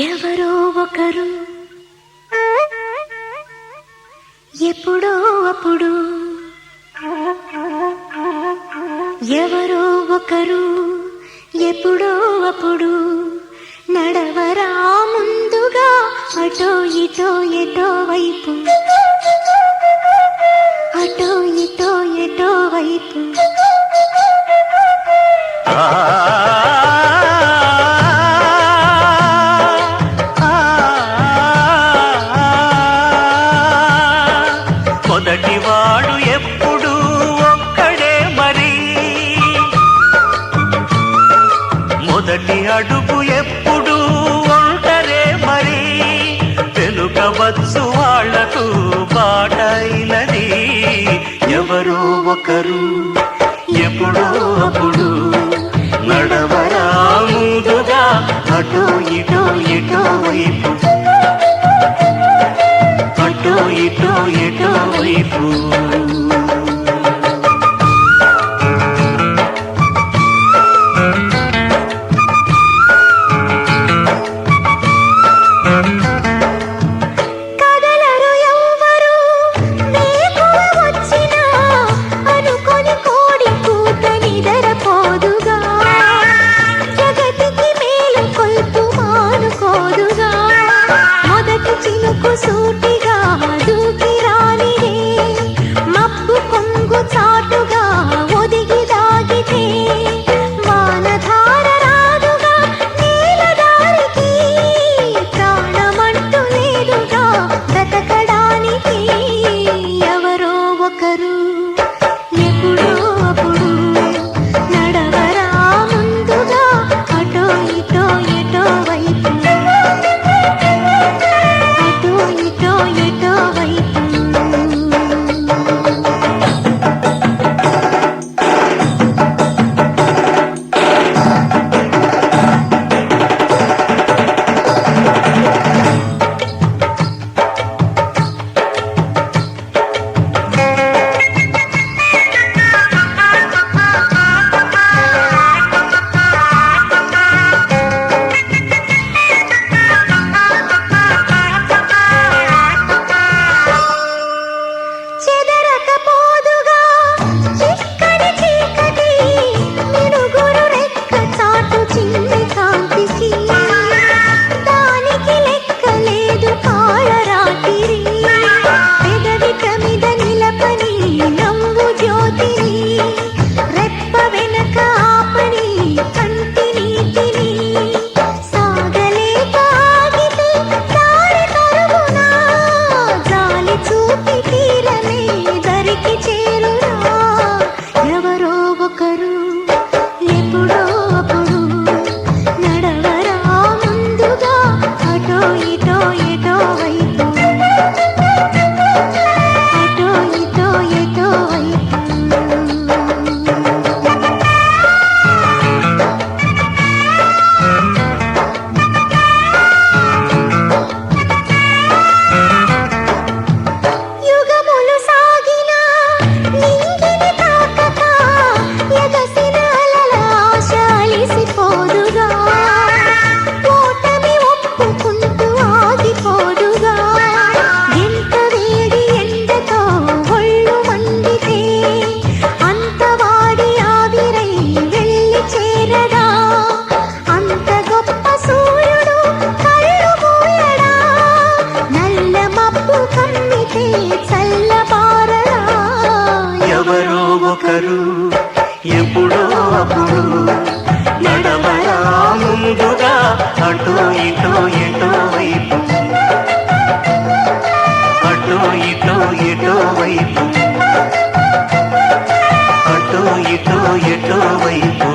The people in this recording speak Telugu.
ఎవరో ఒకరు ఎప్పుడో అప్పుడు, ఎవరో ఒకరు ఎప్పుడో అప్పుడు నడవరా ముందుగా అటో ఇటో ఎటో వైపు, అటో ఇటో ఎటో వైపు. మొదటివాడు ఎప్పుడు ఒక్కడే మరి, మొదటి అడుగు ఎప్పుడు ఒంటరే మరి, వెనుకవచ్చు వాళ్లకు బాటైనది ఎవరో ఒకరు ఎప్పుడో అప్పుడు నడవరా ముందుగా అటో ఇటో ఎటో వైపు, అటో ఇటో ఎటో వైపు. సూటిగా దూకి రానిదే మబ్బు కొంగు చాటుగా ఒదిగి దాగితే, వానధార రాదుగా నీలదారికి ప్రాణమంటూ లేదుగా బ్రతకడానికి. ఎవరో ఒకరు ఎప్పుడో అప్పుడు నడవరా ముందుగా అటో ఇటో ఎటో వైపు, ఎవరో ఒకరు ఎప్పుడో అప్పుడు నడవరా ముందుగా అటో ఇటో ఎటో వైపు, అటో ఇటో ఎటో వైపు, అటో ఇటో ఎటో వైపు.